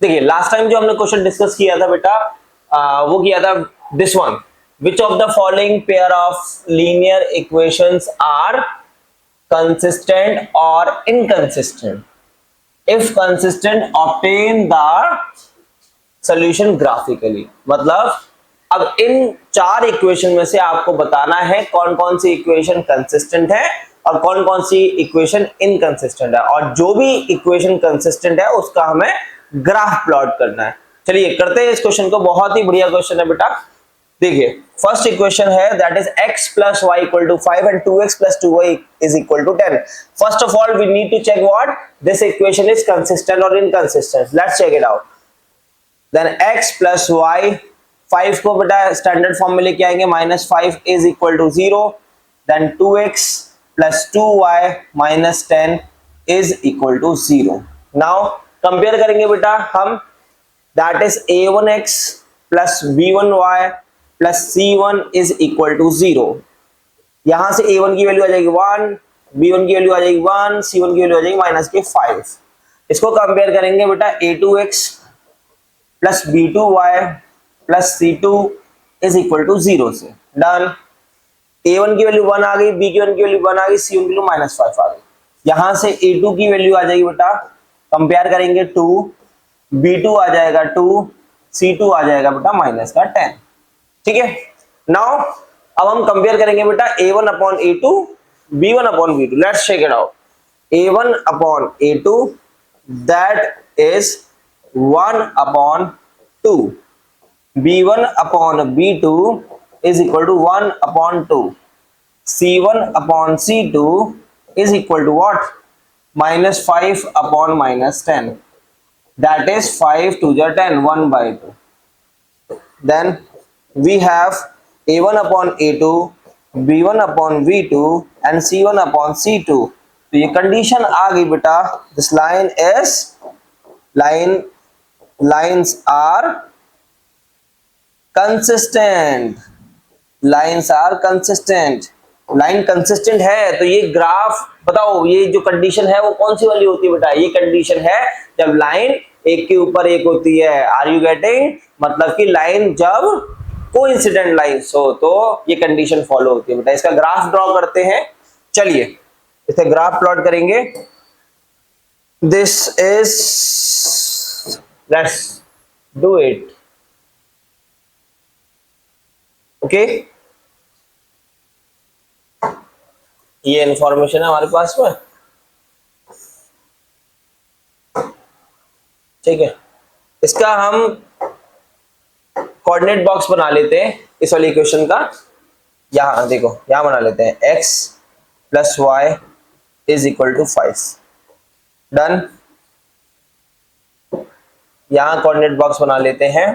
देखिए last time जो हमने क्वेश्चन डिस्कस किया था बेटा, वो किया था this one, which of the following pair of linear equations are consistent और inconsistent, if consistent obtain the solution graphically. मतलब अब इन चार इक्वेशन में से आपको बताना है कौन कौन सी इक्वेशन कंसिस्टेंट है और कौन कौन सी इक्वेशन इनकंसिस्टेंट है, और जो भी इक्वेशन कंसिस्टेंट है उसका हमें ग्राफ प्लॉट करना है। चलिए करते हैं इस क्वेश्चन को, बहुत ही बढ़िया क्वेश्चन है बेटा। देखिए फर्स्ट इक्वेशन है that is x plus y equal to 5 and 2x plus 2y is equal to 10. First of all we need to check what this equation is consistent or inconsistent. Let's check it out. Then x plus y, 5 को बेटा standard form में लेके आएंगे, -5 is equal to 0. Then 2x plus 2y minus 10 is equal to 0. Now compare करेंगे बेटा हम, that is a1x plus b1y plus c1 is equal to 0। यहां से a1 की वैल्यू आ जाएगी 1, b1 की वैल्यू आ जाएगी 1, c1 की वैल्यू आ जाएगी -5। इसको कंपेयर करेंगे बेटा a2x plus b2y plus c2 is equal to 0 से। डन। a1 की वैल्यू 1 आ गई, b1 की वैल्यू 1 आ गई, c1 की वैल्यू -5 आ गई। यहां से a2 की वैल्यू आ जाएगी बेटा, कंपेयर करेंगे 2, b2 आ जाएगा 2, c2 आ जाएगा बेटा -10। ठीक है। नाउ अब हम कंपेयर करेंगे बेटा a1 upon a2, b1 upon b2। Let's check it out. a1 upon a2 that is 1 upon 2, b1 upon b2 is equal to 1 upon 2, c1 upon c2 is equal to what, -5 upon -10, that is 5 2 10, 1/2। Then we have a1 upon a2, b1 upon b2 and c1 upon c2। तो ये condition आ गई बेटा, this line is lines are consistent, lines are consistent। Line consistent है तो ये graph बताओ, ये जो कंडीशन है वो कौन सी वाली होती है बेटा, ये कंडीशन है जब लाइन एक के ऊपर एक होती है। Are you getting? मतलब कि लाइन जब कोइंसिडेंट लाइंस हो तो ये कंडीशन फॉलो होती है बेटा। इसका ग्राफ ड्रॉ करते हैं, चलिए इसे ग्राफ प्लॉट करेंगे। This is, let's do it. Okay, ये इंफॉर्मेशन है हमारे पास में, ठीक है। इसका हम कोऑर्डिनेट बॉक्स बना लेते हैं इस वाली इक्वेशन का। यहां देखो, यहां बना लेते हैं x plus y is equal to 5। Done. यहां कोऑर्डिनेट बॉक्स बना लेते हैं।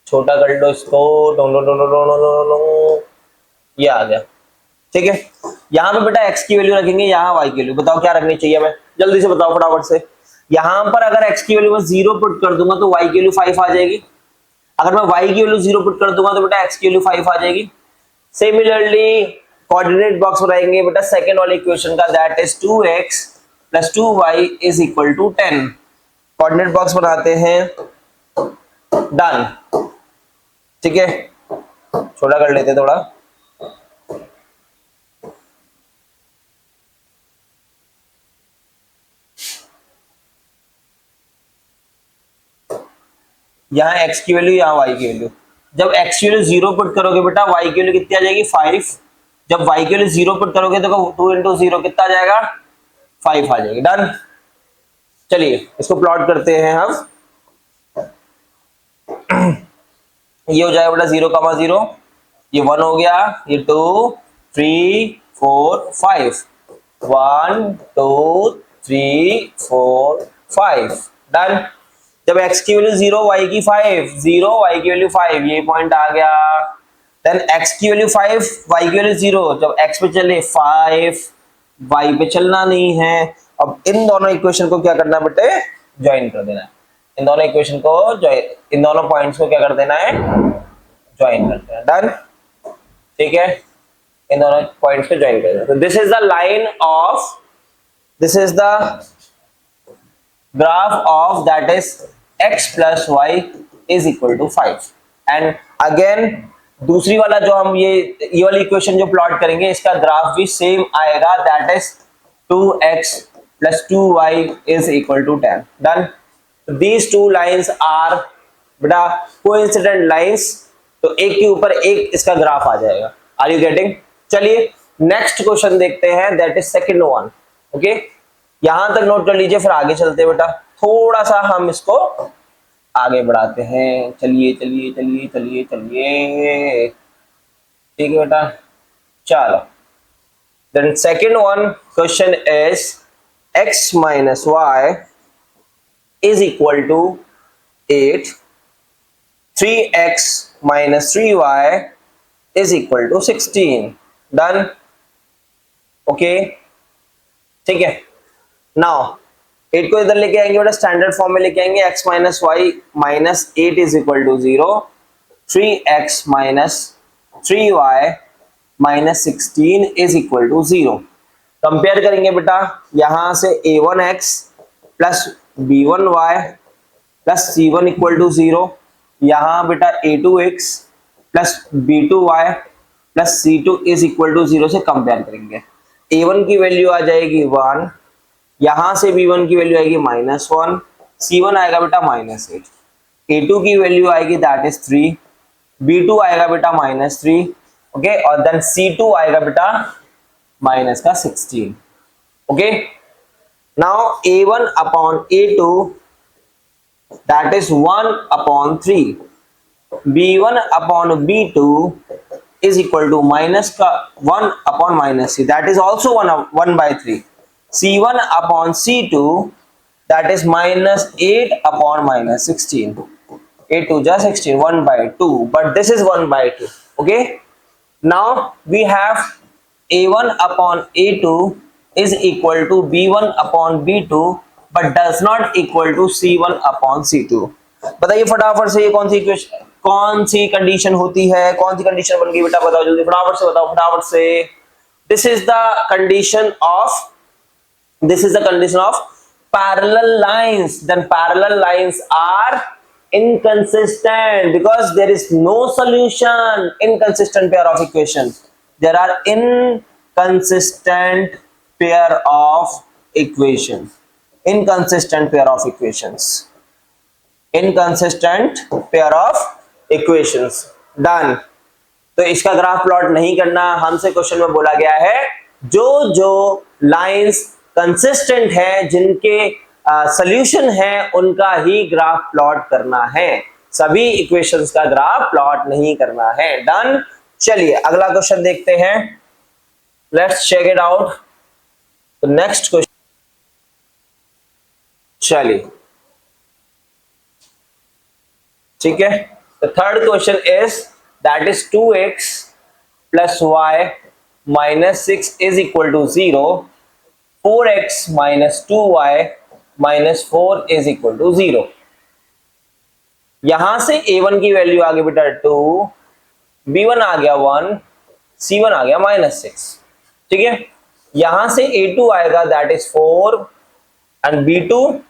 छोटा कर लो इसको, ये आ गया, ठीक है। यहां पे बेटा x की वैल्यू रखेंगे, यहां y की वैल्यू। बताओ क्या रखनी चाहिए हमें, जल्दी से बताओ फटाफट से। यहां पर अगर x की वैल्यू में 0 पुट कर दूंगा तो y की वैल्यू 5 आ जाएगी। अगर मैं y की वैल्यू 0 पुट कर दूंगा तो बेटा x की वैल्यू 5 आ जाएगी। सिमिलरली कोऑर्डिनेट बॉक्स बनाएंगे बेटा सेकंड वाली इक्वेशन का, that is 2x plus 2y is equal to 10। Coordinate box बनाते हैं। डन, ठीक है। छोटा कर लेते थोड़ा। यहाँ x की वैल्यू, यहाँ y की वैल्यू। जब x की वैल्यू 0 पुट करोगे बेटा y की वैल्यू कितनी आ जाएगी, 5। जब y की वैल्यू 0 पुट करोगे तो 2 into 0 कितना आ जाएगा, 5 आ जाएगी। डन। चलिए इसको प्लॉट करते हैं हम। ये हो जाएगा बेटा 0,0, ये 1 हो गया, ये 2 3 4 5, 1 2 3 4 5। डन। जब x की वैल्यू 0 y की 5, 0 y की वैल्यू 5, ये पॉइंट आ गया। देन x की वैल्यू 5 y की वैल्यू 0, जब x पे चले 5 y पे चलना नहीं है। अब इन दोनों इक्वेशन को क्या करना है बेटे, ज्वाइन कर देना है। इन दोनों इक्वेशन को इन दोनों पॉइंट्स को क्या कर देना है, ज्वाइन कर देना। डन, ठीक है। इन दोनों पॉइंट्स को ज्वाइन कर देना। तो this is the line of this is the graph of that is x plus y is equal to 5 and again दूसरी वाला जो हम ये वाली इक्वेशन जो प्लॉट करेंगे इसका ग्राफ भी सेम आएगा that is 2x plus 2y is equal to 10 done. These two lines are बेटा कोइंसिडेंट लाइंस, तो एक के ऊपर एक इसका ग्राफ आ जाएगा। Are you getting? चलिए नेक्स्ट क्वेश्चन देखते हैं that is second one. Okay यहां तक नोट कर लीजिए, फिर आगे चलते हैं बेटा, थोड़ा सा हम इसको आगे बढ़ाते हैं। चलिए चलिए चलिए चलिए चलिए, ठीक है बेटा, चलो। Then second one question is x minus y is equal to 8, 3x minus 3y is equal to 16। Done. Okay ठीक है, नाउ 8 को इधर लेके आएंगे बेटा, स्टैंडर्ड फॉर्म में लेके आएंगे। x minus y minus 8 is equal to 0, 3x minus 3y minus 16 is equal to 0। Compare करेंगे बेटा, यहां से a1x plus b1y plus c1 equal to 0, यहां बेटा a2x plus b2y plus c2 is equal to 0 से कंपेयर करेंगे। a1 की value आ जाएगी 1, यहां से b1 की वैल्यू आएगी -1, c1 आएगा बेटा -8, a2 की वैल्यू आएगी दैट इज 3, b2 आएगा बेटा -3, ओके, और देन c2 आएगा बेटा -16। Okay now a1 upon a2 that is 1/3, b1 upon b2 is equal to minus का 1 upon minus c, that is also 1/3, c1 upon c2 that is minus 8 upon minus 16, 8 2 just 16, 1/2, but this is 1/2. Okay, now we have a1 upon a2 is equal to b1 upon b2 but does not equal to c1 upon c2। बताइए फटाफट से ये कौन सी equation, कौन सी condition होती है, कौन सी condition बन गई बेटा, बताओ जल्दी, फटाफट से बताओ, फटाफट से। This is the condition of, this is the condition of parallel lines. Then parallel lines are inconsistent because there is no solution, inconsistent pair of equations, there are inconsistent pair of equations, inconsistent pair of equations, inconsistent pair of equations। Done. तो इसका graph plot नहीं करना, हमसे question में बोला गया है जो जो लाइंस कंसिस्टेंट है, जिनके सॉल्यूशन है, उनका ही ग्राफ प्लॉट करना है, सभी इक्वेशंस का ग्राफ प्लॉट नहीं करना है। डन। चलिए अगला क्वेश्चन देखते हैं, लेट्स चेक इट आउट। तो नेक्स्ट क्वेश्चन, चलिए ठीक है, the third question is that is 2x plus y minus 6 is equal to 0, 4x minus 2y minus 4 is equal to 0। यहां से a1 की वैल्यू आ गई बेटा 2, b1 आ गया 1, c1 आ गया -6, ठीक है। यहां से a2 आएगा that is 4 and b2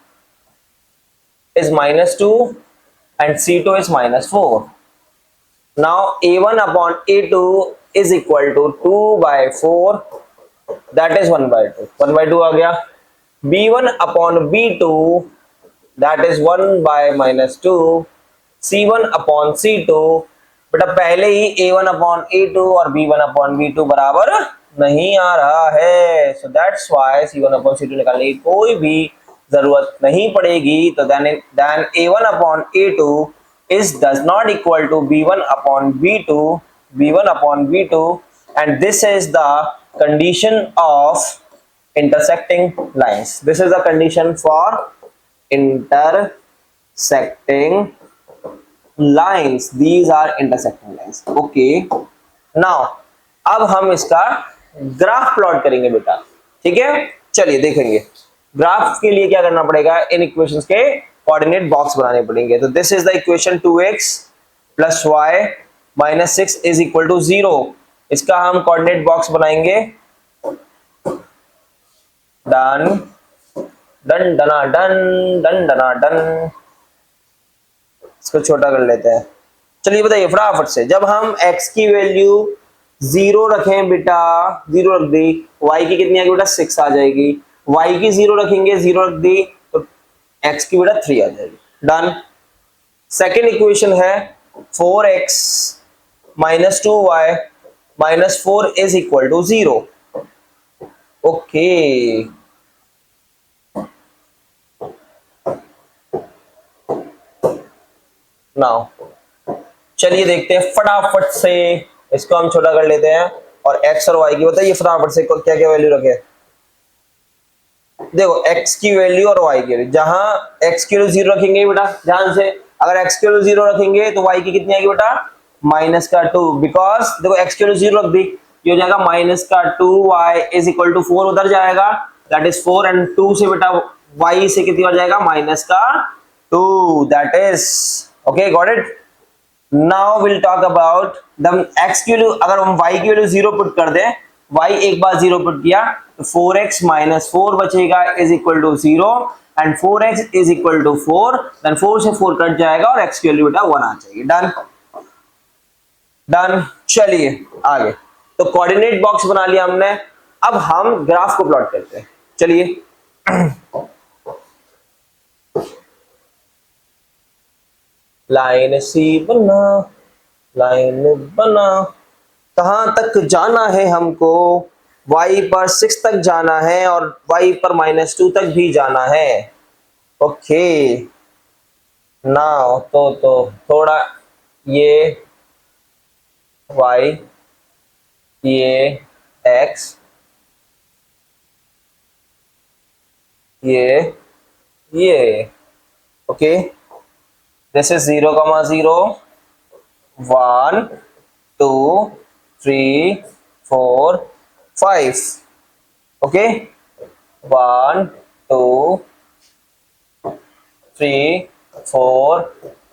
is -2 and c2 is -4। now a1 upon a2 is equal to 2/4, that is 1/2, 1/2 आ गया। b1 upon b2 that is 1/-2, c1 upon c2, बेटा पहले ही a1 upon a2 और b1 upon b2 बराबर नहीं आ रहा है, so that's why c1 upon c2 निकालने की कोई भी जरूरत नहीं पड़ेगी। तो then a1 upon a2 is does not equal to b1 upon b2, b1 upon b2, and this is the condition of intersecting lines, this is the condition for intersecting lines, these are intersecting lines। okay now अब हम इसका graph plot करेंगे बेटा, ठीक है। चलिए देखेंगे graph के लिए क्या करना पड़ेगा, इन इक्वेशंस के कोऑर्डिनेट बॉक्स बनाने पड़ेंगे। तो this is the equation 2x plus y minus 6 is equal to 0, इसका हम कोऑर्डिनेट बॉक्स बनाएंगे। डन डन डना डन डन डना डन। इसको छोटा कर लेते हैं। चलिए बताइए फटाफट से, जब हम x की वैल्यू 0 रखें बेटा, 0 रख दी, y की कितनी आएगी बेटा 6 आ जाएगी, y की 0 रखेंगे, 0 रख दी तो x की बेटा 3 आ जाएगी। डन। सेकेंड इक्वेशन है 4x minus 2y minus 4 is equal to 0। Okay, now चलिए देखते हैं फटाफट से, इसको हम छोटा कर लेते हैं और x और y की बताइए फटाफट से क्या क्या वैल्यू रखे। देखो x की वैल्यू और y की वैल्यू, जहां x की वैल्यू 0 रखेंगे बेटा, ध्यान से, अगर x की वैल्यू 0 रखेंगे तो y की कितनी आएगी बेटा माइनस का 2, बिकॉज देखो x की वैल्यू 0 रख दी, ये हो जाएगा माइनस का 2y इज इक्वल टू 4, उधर जाएगा दैट इज 4 एंड 2 से बेटा y से कितनी बार जाएगा माइनस का 2, that is okay, got it. Now will talk about the x की वैल्यू, अगर हम y की वैल्यू 0 पुट कर दें, y एक बार 0 पुट किया तो 4x माइनस 4 बचेगा is equal to 0 and 4x is equal to 4, then 4 से 4 कट जाएगा और x की वैल्यू बेटा 1 आ जाएगी। Done done. चलिए आगे, तो कोऑर्डिनेट बॉक्स बना लिया हमने, अब हम ग्राफ को प्लॉट करते हैं। चलिए लाइन सी बना, लाइन बना, कहां तक जाना है हमको, y पर 6 तक जाना है और y पर -2 तक भी जाना है। ओके, नाउ तो थोड़ा ये y, ये x, ये ओके, दिस इज 0, 0 1 2 3 4 5, ओके, 1 2 3 4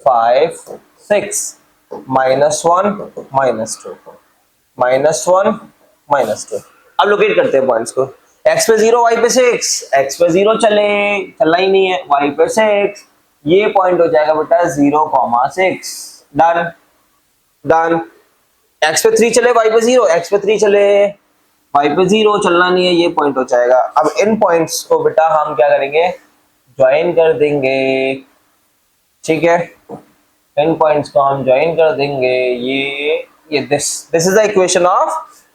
5 6, -1 -2 -1 -2। अब लोकेट करते हैं पॉइंट्स को, x पे 0 y पे 6, x पे 0 चलना ही नहीं है, y पे 6, ये पॉइंट हो जाएगा बेटा 0,6। Done done. x पे 3 चले, y पे 0, x पे 3 चले, y पे 0 चलना नहीं है, ये पॉइंट हो जाएगा। अब इन पॉइंट्स को बेटा हम क्या करेंगे, ज्वाइन कर देंगे, ठीक है, इन पॉइंट्स को हम ज्वाइन कर देंगे, ये this is the equation of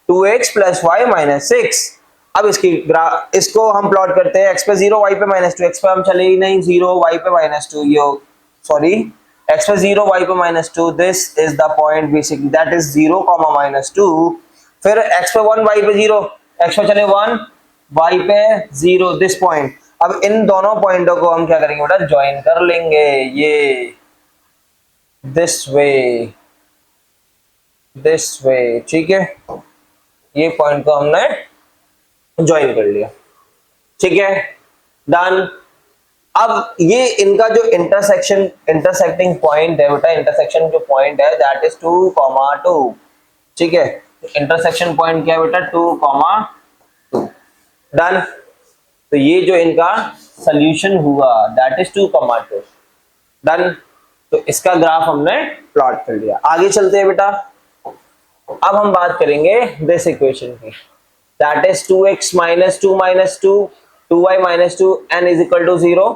2x plus y minus 6। अब इसको हम प्लॉट करते हैं, x पे 0 y पे -2, x पे हम चले ही नहीं, 0 y पे -2, ये सॉरी x पे 0 y पे -2, this is the point basically, that is 0, -2। फिर x पे 1 y पे 0, x पे चले 1 y पे 0, दिस पॉइंट। अब इन दोनों पॉइंटों को हम क्या करेंगे बेटा, ज्वाइन कर लेंगे, ये दिस वे, ठीक है, ये पॉइंट को हमने ज्वाइन कर लिया, ठीक है, डन। अब ये इनका जो इंटरसेक्टिंग पॉइंट है बेटा, इंटरसेक्शन जो पॉइंट है दैट इज 2, 2, ठीक है, इंटरसेक्शन पॉइंट क्या है बेटा 2, 2। डन। तो ये जो इनका सॉल्यूशन हुआ दैट इज 2, 2। डन। तो इसका ग्राफ हमने प्लॉट कर लिया। आगे चलते हैं बेटा, अब हम बात करेंगे दिस इक्वेशन की, that is 2x minus 2 minus 2, 2y minus 2 n is equal to 0।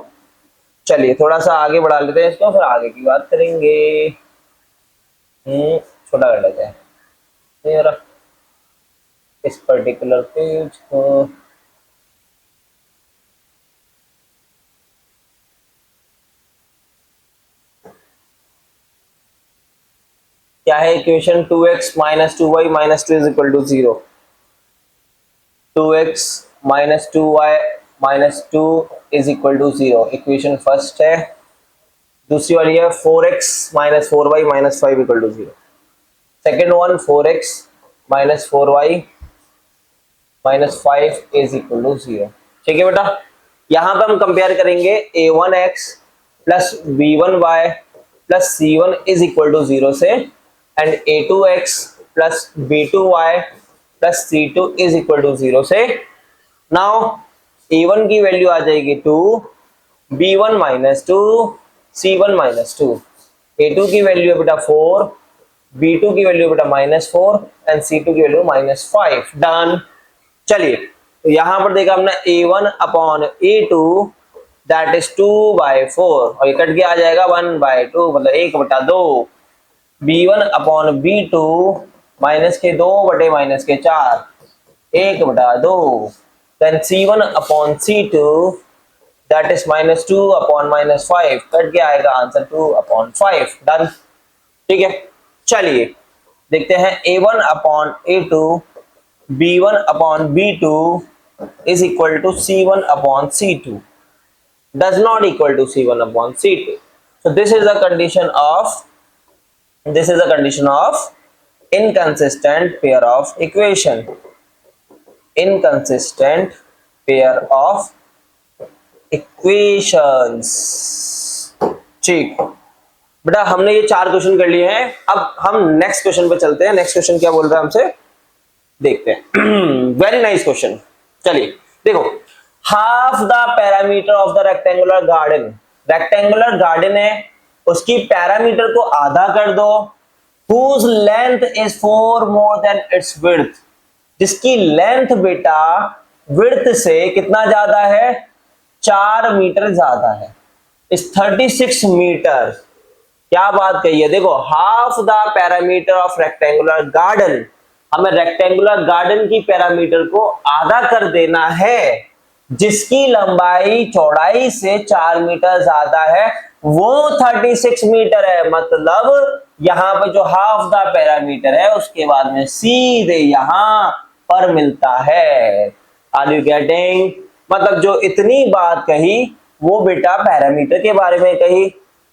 चलिए थोड़ा सा आगे बढ़ा लेते हैं इसको, फिर आगे की बात करेंगे। छोटा कर लेते हैं इस पर्टिकुलर पेज को। क्या है equation, 2x minus 2y minus 2 is equal to 0। 2x minus 2y minus 2 is equal to 0, equation first है। दूसरी वाली है 4x minus 4y minus 5 equal to 0। Second one 4x minus 4y minus 5 is equal to 0। ठीक है बेटा, यहां पे हम कंपेयर करेंगे a1x plus b1y plus c1 is equal to 0 से, and a2x plus b2y plus c2 is equal to 0 से। Now A1 की वैल्यू आ जाएगी 2, B1 minus 2, C1 minus 2, A2 की वैल्यू है बेटा 4, B2 की वैल्यू बेटा -4 एंड C2 की वैल्यू -5। डन। चलिए तो यहां पर देखा हमने A1 upon A2 that is 2/4 और ये कट के आ जाएगा 1/2 मतलब 1/2। B1 अपॉन B2 माइनस के 2 बटे माइनस के 4 1/2। Then C1 upon C2 that is -2 upon -5 cut के आएगा आंसर 2/5। डन। ठीक है चलिए देखते हैं A1 upon A2 B1 upon B2 is equal to C1 upon C2 does not equal to C1 upon C2. So this is the condition of inconsistent pair of equation. Inconsistent pair of equations. ठीक बेटा हमने ये 4 question कर लिए हैं। अब हम next question पे चलते हैं। नेक्स्ट क्वेश्चन क्या बोल रहा है हमसे देखते हैं। Very nice question. चलिए देखो, half the parameter of the rectangular garden, rectangular garden है उसकी पैरामीटर को आधा कर दो, whose length is 4 more than its width, जिसकी लेंथ बेटा विड्थ से कितना ज्यादा है 4 मीटर ज्यादा है, इस 36 मीटर। क्या बात कही है, देखो half the parameter of rectangular garden, हमें रेक्टेंगुलर गार्डन की पैरामीटर को आधा कर देना है, जिसकी लंबाई चौड़ाई से 4 मीटर ज्यादा है, वो 36 मीटर है। मतलब यहां पे जो हाफ द पैरामीटर है उसके बाद में सीधे यहां पर मिलता है। Are you getting? मतलब जो इतनी बात कही वो बेटा पैरामीटर के बारे में कही,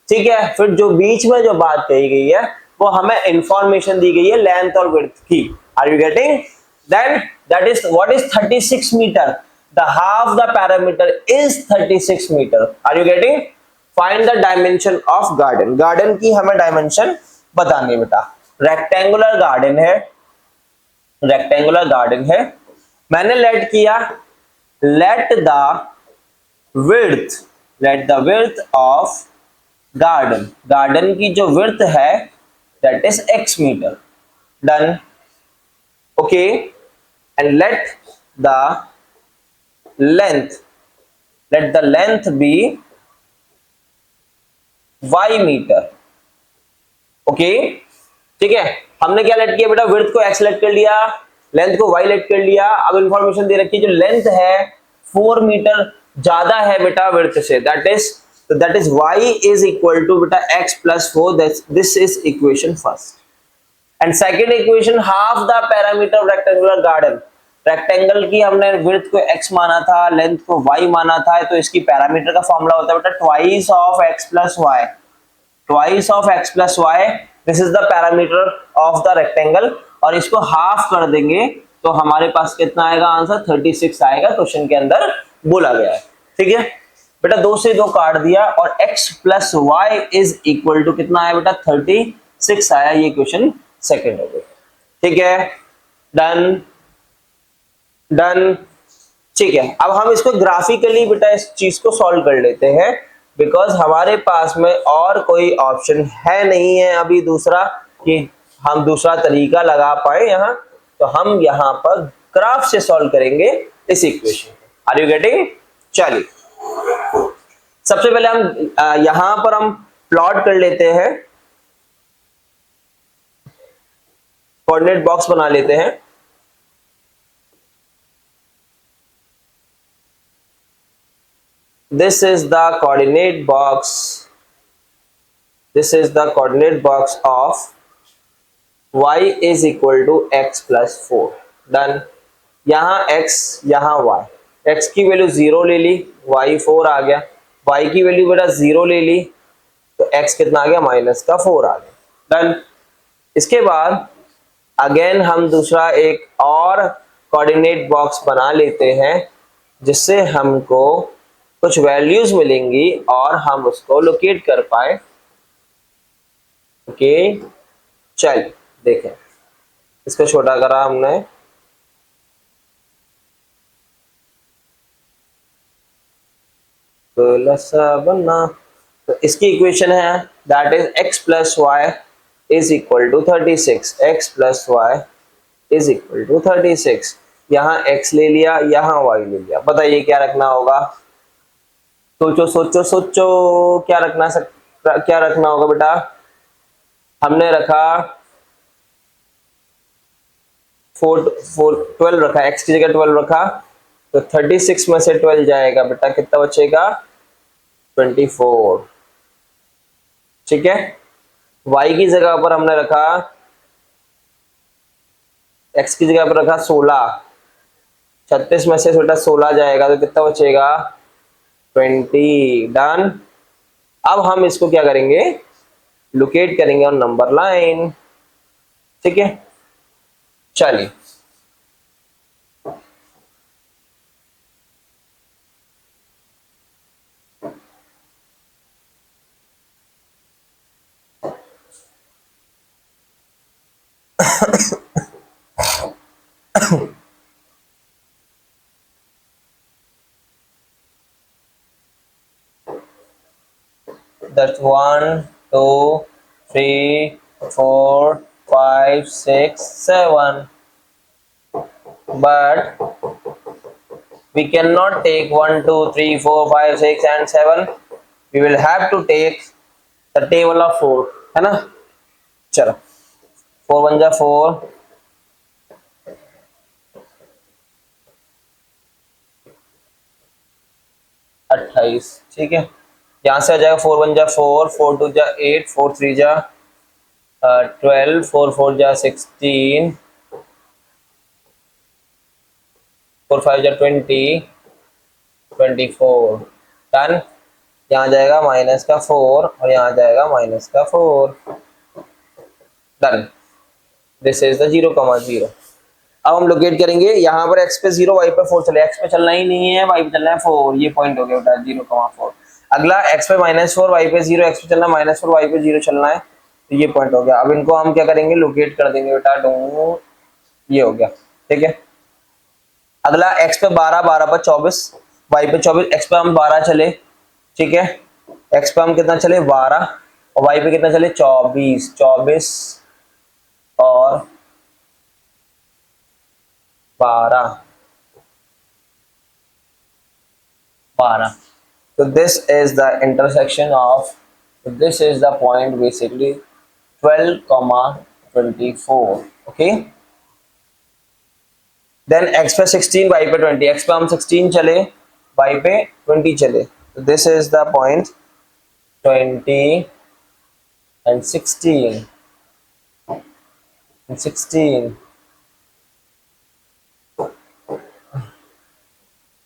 ठीक है। फिर जो बीच में जो बात कही गई है वो हमें इंफॉर्मेशन दी गई है लेंथ और विड्थ की। Are you getting? Then that is what is 36 metre, the half the perimeter is 36 metre. Are you getting? Find the dimension of garden, garden की हमें डायमेंशन बतानी है बेटा। रेक्टेंगुलर गार्डन है, रेक्टेंगुलर गार्डन है, मैंने लेट किया, let the width of garden, garden की जो विड्थ है that is x metre. Done. Okay and let the length be y metre. Okay ठीक है, हमने क्या लेट किया बेटा, विड्थ को x लेट कर लिया, लेंथ को y लेट कर लिया। अब इंफॉर्मेशन दे रखी है जो लेंथ है 4 मीटर ज्यादा है बेटा विड्थ से, that is y is equal to beta x plus 4, this is equation first and second equation, half the parameter of rectangular garden, rectangle की हमने विड्थ को x माना था, लेंथ को y माना था, तो इसकी पैरामीटर का फॉर्मूला होता है बेटा twice of x plus y, twice of x plus y, this is the parameter of the rectangle। और इसको हाफ कर देंगे तो हमारे पास कितना आएगा आंसर 36 आएगा, क्वेश्चन के अंदर बोला गया है। ठीक है बेटा, 2 से 2 काट दिया और x plus y is equal to कितना आया बेटा 36 आया। ये क्वेश्चन सेकंड हो गया। ठीक है डन डन। ठीक है, अब हम इसको ग्राफिकली बेटा इस चीज को सॉल्व कर लेते हैं, बिकॉज हमारे पास में और कोई ऑप्शन है नहीं है अभी दूसरा कि हम दूसरा तरीका लगा पाए यहाँ, तो हम यहाँ पर ग्राफ से सॉल्व करेंगे इस इक्वेशन। Are you getting? चलिए सबसे पहले हम यहां पर हम प्लॉट कर लेते हैं, कोऑर्डिनेट बॉक्स बना लेते हैं। This is the coordinate box, this is the coordinate box of y is equal to x plus 4। Done. यहां x यहां y, x की वैल्यू 0 ले ली, y 4 आ गया, y की वैल्यू बेटा 0 ले ली तो x कितना आ गया -4 आ गया। डन। इसके बाद अगेन हम दूसरा एक और कोऑर्डिनेट बॉक्स बना लेते हैं जिससे हमको कुछ वैल्यूज मिलेंगी और हम उसको लोकेट कर पाए। ओके चलिए देखें, इसको छोटा करा हमने, बनना। तो इसकी इक्वेशन है that is x plus y is equal to 36। x plus y is equal to 36। यहाँ x ले लिया, यहाँ y ले लिया। बताइए क्या रखना होगा? सोचो सोचो सोचो, क्या रखना होगा बेटा? हमने रखा 12 रखा, x की जगह 12 रखा, तो 36 में से 12 जाएगा बेटा, कितना बचेगा? 24। ठीक है। y की जगह पर हमने रखा, x की जगह पर रखा 16। 36 में से बेटा 16 जाएगा, तो कितना बचेगा? 20। डन। अब हम इसको क्या करेंगे? लोकेट करेंगे ऑन नंबर लाइन। ठीक है, चलिए। That's 1, 2, 3, 4, 5, 6, 7. But we cannot take 1, 2, 3, 4, 5, 6 and 7. We will have to take the table of 4, है ना? चलो, 4 1 जा 4, 28। ठीक है, यहाँ से आ जाएगा 4 1 जा 4, 4 2 जा 8, 4 3 जा 12, 4 4 जा 16, 4 5 जा 20, 24। डन। यहाँ जाएगा माइनस का 4 और यहाँ जाएगा माइनस का 4। डन। This is the 0,0। अब हम लोकेट करेंगे, यहाँ पर x पे 0, y पे 4 चले। x पे चलना ही नहीं है, y पे चलना है 4। ये पॉइंट हो गया बेटा 0,4। अगला x पे -4, y पे 0, x पे चलना -4, y पे 0 चलना है, तो ये पॉइंट हो गया। अब इनको हम क्या करेंगे? लोकेट कर देंगे बेटा। ये हो गया। ठीक है। अगला x पे 12, 12 पर 24, y पे 24, x पे हम 12 चले। ठीक है, x पे हम कितना चले? 12, और y पे कितना चले? 24। 24 और 12, 12। So this is the intersection of, this is the point basically 12,24. Okay, then x पे 16, y पे 20। x पे हम 16 चले, y पे 20 चले, so this is the point 20 and 16 and 16,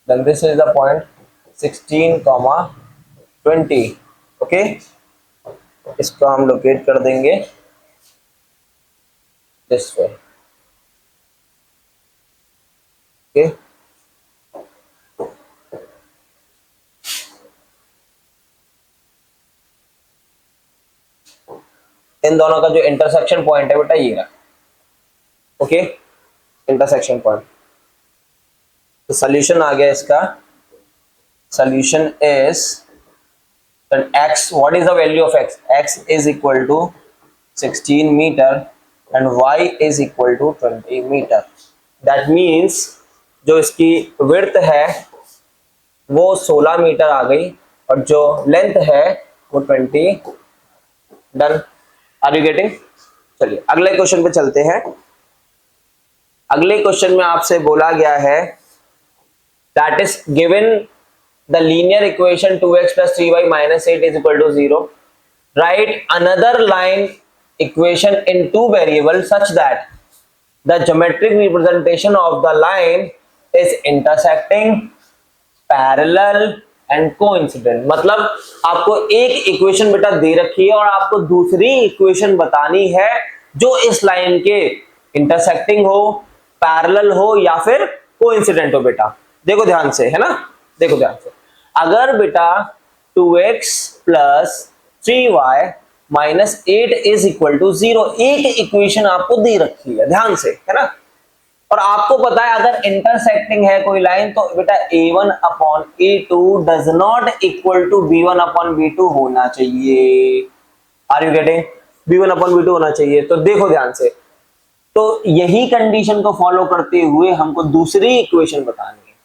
then this is the point 16, 20। Okay, इसको हम लोकेट कर देंगे दिस वे। ओके, इन दोनों का जो इंटरसेक्शन पॉइंट है बेटा ये रहा। Okay, intersection point. तो सोल्यूशन आ गया इसका। Solution is that x, what is the value of x? x is equal to 16 meter and y is equal to 20 meter. That means जो इसकी width है वो 16 मीटर आ गई और जो लेंथ है वो 20। डन। Are you getting? चलिए अगले क्वेश्चन पे चलते हैं। अगले क्वेश्चन में आपसे बोला गया है that is given the linear equation 2x plus 3y minus 8 is equal to 0. Write another line equation in two variables such that the geometric representation of the line is intersecting, parallel and coincident। मतलब आपको एक equation बेटा दे रखी है और आपको दूसरी equation बतानी है जो इस लाइन के इंटरसेक्टिंग हो, पैरेलल हो या फिर कोइंसिडेंट हो। बेटा देखो ध्यान से, है ना? देखो ध्यान से, अगर बेटा 2x plus 3y minus 8 is equal to 0, एक इक्वेशन आपको दे रखी है, ध्यान से, है ना? और आपको पता है अगर इंटरसेक्टिंग है कोई लाइन तो बेटा a1 upon a2 does not equal to b1 upon b2 होना चाहिए। Are you getting? b1 upon b2 होना चाहिए। तो देखो ध्यान से, तो यही कंडीशन को फॉलो करते हुए हमको दूसरी इक्वेशन बतानी है।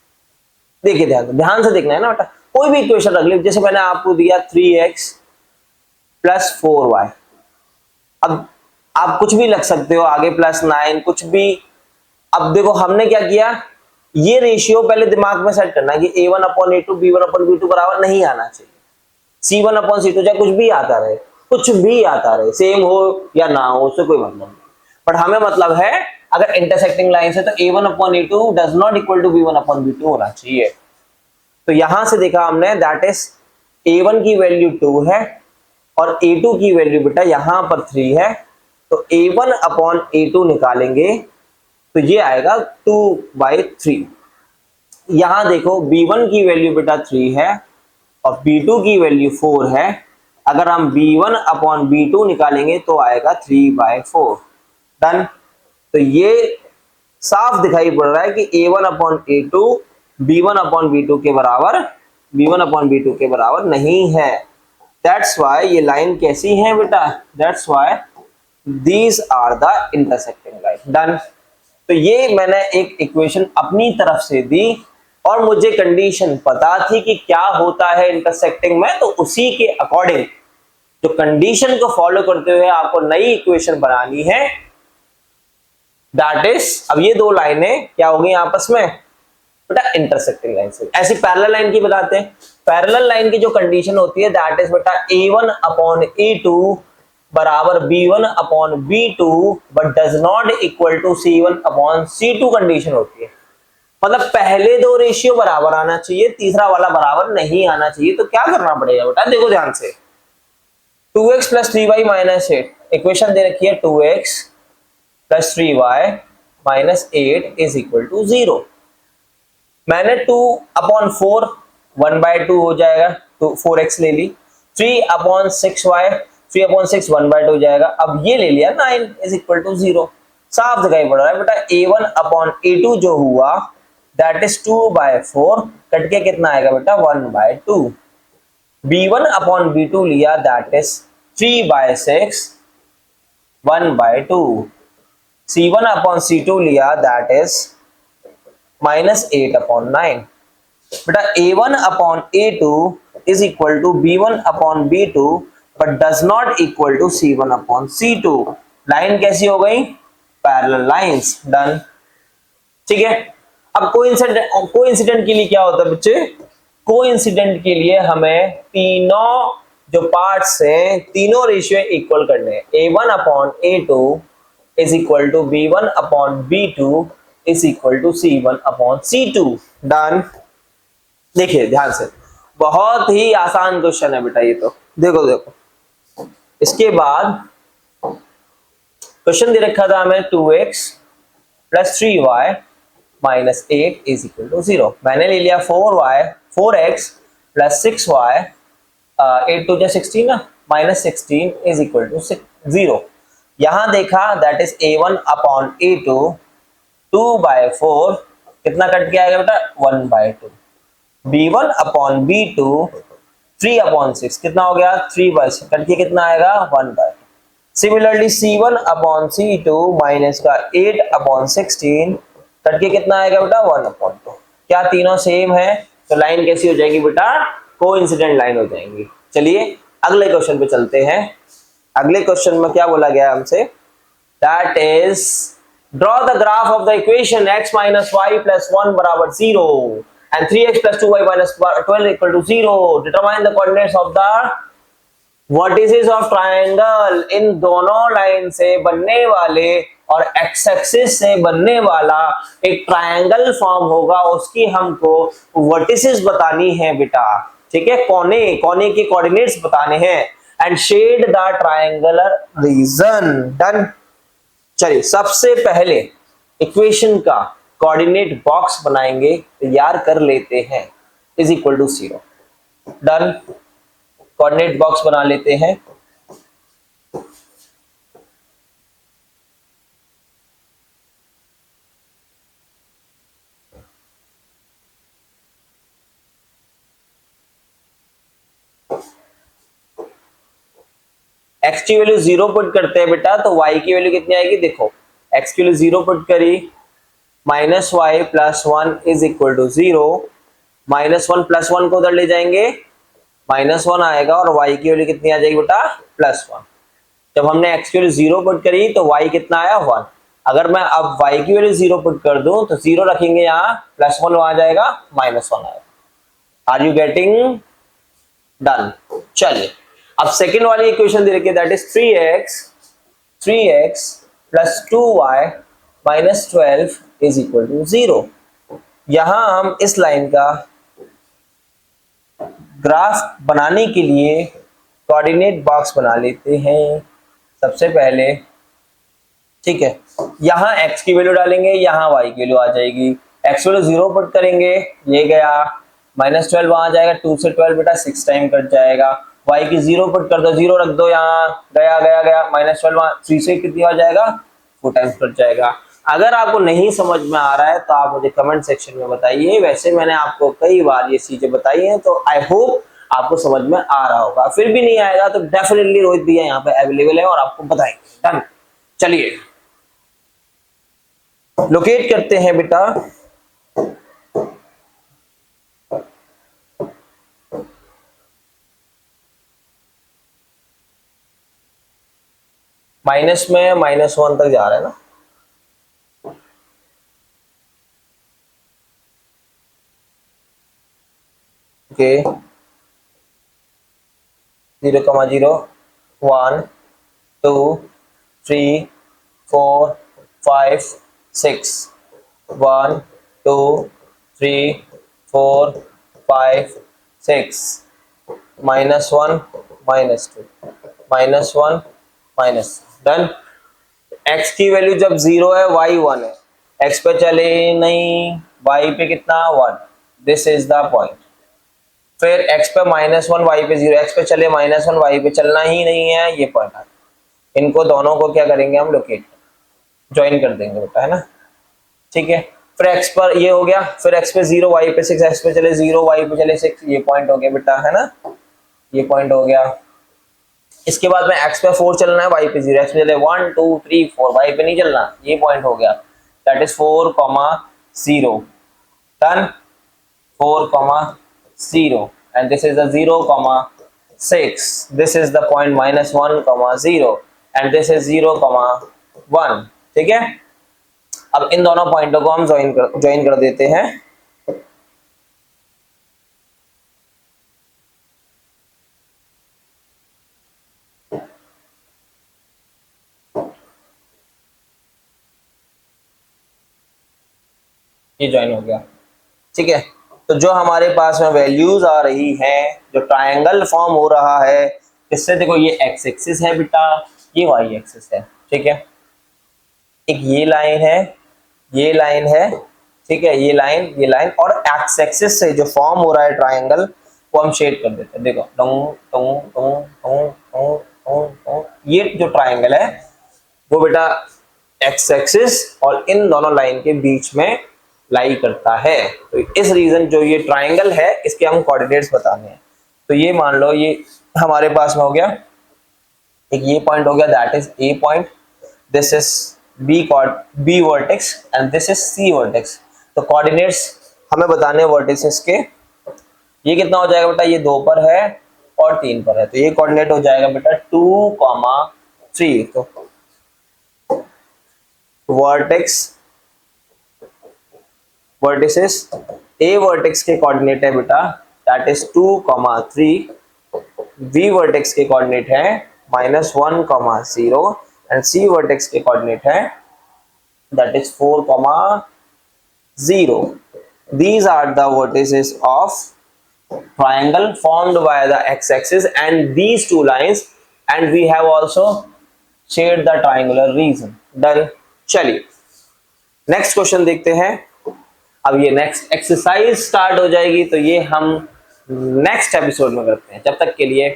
देखिए ध्यान से देखना है ना बेटा, कोई भी इक्वेशन रख ली, जैसे मैंने आपको दिया 3x प्लस 4y। अब आप कुछ भी लग सकते हो आगे, +9 कुछ भी। अब देखो हमने क्या किया, ये रेशियो पहले दिमाग में सेट करना कि a1 upon a2 b1 upon b2 बराबर नहीं आना चाहिए। c1 अपॉन c2 चाहे कुछ भी आता रहे, कुछ भी आता रहे, सेम हो या ना हो, उससे कोई मतलब नहीं। बट हमें मतलब है अगर इंटरसेक्टिंग लाइन से तो a1 upon a2 does not equal to b1 upon b2 होना चाहिए। तो यहां से देखा हमने, दैट इज a1 की वैल्यू 2 है और a2 की वैल्यू बेटा यहां पर 3 है। तो a1 अपॉन a2 निकालेंगे तो ये आएगा 2/3। यहां देखो b1 की वैल्यू बेटा 3 है और b2 की वैल्यू 4 है। अगर हम b1 अपॉन b2 निकालेंगे तो आएगा 3/4। डन। तो ये साफ दिखाई पड़ रहा है कि a1 upon a2 b1 upon b2 के बराबर, b1 अपॉन b2 के बराबर नहीं है। दैट्स वाई ये लाइन कैसी है बेटा, that's why these are the intersecting line. Done. तो ये मैंने एक इक्वेशन अपनी तरफ से दी और मुझे कंडीशन पता थी कि क्या होता है इंटरसेक्टिंग में, तो उसी के अकॉर्डिंग जो कंडीशन को फॉलो करते हुए आपको नई इक्वेशन बनानी है। दैट इज, अब ये दो लाइनें क्या हो गई आपस में बेटा, इंटरसेक्टिंग लाइन से। ऐसी पैरेलल लाइन की बताते हैं। पैरेलल लाइन की जो कंडीशन होती है दैट इज बेटा a1 अपॉन a2 बराबर b1 upon b2 but does not equal to c1 upon c2 condition होती है। मतलब पहले दो रेशियो बराबर आना चाहिए, तीसरा वाला बराबर नहीं आना चाहिए। तो क्या करना पड़ेगा बेटा, देखो ध्यान से, 2x plus 3y minus 8, equation दे रखी है 2x plus 3y minus 8 is equal to 0। मैंने 2 अपॉन 4 1/2 हो जाएगा, तो 4x ले ली। 3 अपॉन 6y 3 अपॉन 6 1/2 हो जाएगा। अब ये ले लिया 9 इज इक्वल टू 0। साफ दिखाई पड़ रहा है बेटा a1 अपॉन a2 जो हुआ दैट इज 2/4, कट के कितना आएगा बेटा 1/2। b1 अपॉन b2 लिया that is 3/6 1/2। c1 upon c2 लिया दैट इज -8 अपॉन 9। बेटा a1 upon a2 is equal to b1 upon b2 but does not equal to c1 upon c2। Line कैसी हो गई, पैरेलल लाइंस। डन। ठीक है। अब coincident के लिए क्या होता है बच्चे, कोइंसिडेंट के लिए हमें तीनों जो पार्ट्स हैं तीनों रेशियो इक्वल करने हैं। a1 upon a2 is equal to b1 upon b2 is equal to c1 upon c2। Done. देखिए ध्यान से, बहुत ही आसान क्वेश्चन है बेटा ये तो। देखो देखो, इसके बाद क्वेश्चन दे रखा था हमें 2x plus 3y minus 8 is equal to 0। मैंने ले लिया 4x प्लस 6y, 8 टू 16 ना, माइनस 16 इज इक्वल टू 0। यहां देखा that is a1 upon a2 2/4, कितना कट के आएगा बेटा 1/2। b1 अपॉन b2 3 अपॉन 6 कितना हो गया 3/6, कट के कितना आएगा 1/2। Similarly c1 upon c2 minus का 8 अपॉन 16 कट के कितना आएगा बेटा 1/2। क्या तीनों सेम है, तो लाइन कैसी हो जाएगी बेटा, कोइंसिडेंट लाइन हो जाएंगी। चलिए अगले क्वेश्चन पे चलते हैं। अगले क्वेश्चन में क्या बोला गया हमसे, that is draw the graph of the equation x minus y plus 1 बराबर 0 and 3x plus 2y minus 12 equal to 0. Determine the coordinates of the vertices of triangle। इन दोनों लाइन से बनने वाले और एक्स एक्सिस से बनने वाला एक ट्रायंगल फॉर्म होगा, उसकी हमको वर्टिसेस बतानी है बेटा। ठीक है, कोने के कोऑर्डिनेट्स बताने हैं and shade the triangular region. Done. चलिए सबसे पहले इक्वेशन का कोऑर्डिनेट बॉक्स बनाएंगे, तैयार कर लेते हैं, is equal to 0। Done. Coordinate box बना लेते हैं। x की वैल्यू 0 पुट करते हैं बेटा, तो y की वैल्यू कितनी आएगी, देखो x की वैल्यू 0 पुट करी, minus y plus 1 is equal to 0, minus 1 plus 1 को उधर ले जाएंगे, माइनस 1 आएगा और y की वैल्यू कितनी आ जाएगी बेटा, प्लस 1। जब हमने x की वैल्यू 0 पुट करी तो y कितना आया, 1। अगर मैं अब y की वैल्यू 0 पुट कर दूं तो 0 रखेंगे यहाँ, प्लस 1 वहां जाएगा, माइनस 1 आएगा। Are you getting done? चलिए अब सेकेंड वाली इक्वेशन दे रखी है, that is 3x plus 2y minus 12 is equal to 0। यहां हम इस लाइन का ग्राफ बनाने के लिए कोऑर्डिनेट बॉक्स बना लेते हैं सबसे पहले, ठीक है। यहां x की वैल्यू डालेंगे, यहां y की वैल्यू आ जाएगी, x वैल्यू 0 पुट करेंगे, ये गया, माइनस 12 वहां जाएगा, 2 से 12 बेटा 6 टाइम कट जाएगा, y की 0 पुट कर दो, 0 रख दो, यहाँ गया गया गया, माइनस 12 वहां 3 से कितनी हो जाएगा, 4 टाइम्स कट जाएगा। अगर आपको नहीं समझ में आ रहा है तो आप मुझे कमेंट सेक्शन में बताइए, वैसे मैंने आपको कई बार ये चीजें बताई हैं, तो आई होप आपको समझ में आ रहा होगा। फिर भी नहीं आएगा तो डेफिनेटली रोहित भैया यहाँ पे अवेलेबल है और आपको बताएंगे। डन, चलिए लोकेट करते हैं बेटा माइनस में, -1 तक जा रहा है ना, ओके, 0,0 1 2 3 4 5 6 1 2 3 4 5 6 -1 -2 -1 माइनस, डन। x की वैल्यू जब 0 है, y 1 है, x पे चले नहीं, y पे कितना 1, दिस इज द पॉइंट। फिर x पे -1, y पे 0, x पे चले -1, y पे चलना ही नहीं है, ये पॉइंट आ, इनको दोनों को क्या करेंगे हम, लोकेट ज्वाइन कर देंगे बेटा, है ना, ठीक है। फिर x पर ये हो गया, फिर x पे 0, y पे 6, x पे चले 0, y पे चले 6, ये पॉइंट हो गया बेटा, है ना, ये पॉइंट हो गया। इसके बाद में x पे 4 चलना है, y पे 0, x पे चले 1 2 3 4, y पे नहीं चलना, ये पॉइंट हो गया, that is 4,0, done, 4,0 and this is the 0,6, this is the point -1,0 and this is 0,1, ठीक है। अब इन दोनों पॉइंटों को हम ज्वाइन कर देते हैं, ये ज्वाइन हो गया, ठीक है। तो जो हमारे पास में वैल्यूज आ रही हैं, जो ट्रायंगल फॉर्म हो रहा है, इससे देखो ये एक्स एक्सिस है बेटा, ये वाई एक्सिस है, ठीक है। एक ये लाइन है, ये लाइन है, ठीक है, ये लाइन और एक्स एक्सिस से जो फॉर्म हो रहा है ट्रायंगल, वो हम शेड कर देते हैं। देखो ये जो ट्रायंगल है वो बेटा एक्स एक्सिस और इन दोनों लाइन के बीच में लाई करता है। तो इस रीजन जो ये ट्रायंगल है, इसके हम कोऑर्डिनेट्स बताने हैं। तो ये मान लो ये हमारे पास में हो गया, एक ये पॉइंट हो गया, that is A point, this is B vertex and this is C vertex. तो कोऑर्डिनेट्स हमें बताने वर्टिसेस के, ये कितना हो जाएगा बेटा, ये 2 पर है और 3 पर है, तो ये कोऑर्डिनेट हो जाएगा बेटा 2,3। तो वर्टिसेस ए वर्टेक्स के कोऑर्डिनेट है बेटा, दैट इज 2,3, बी वर्टेक्स के कोऑर्डिनेट है -1,0 एंड सी वर्टेक्स के कोऑर्डिनेट है that is 4,0। These are the vertices of triangle formed by the x-axis and these two lines, and we have also shared the triangular region. Done. चलिए next question देखते हैं। अब ये next exercise start हो जाएगी, तो ये हम नेक्स्ट एपिसोड में करते हैं। जब तक के लिए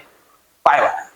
बाय बाय।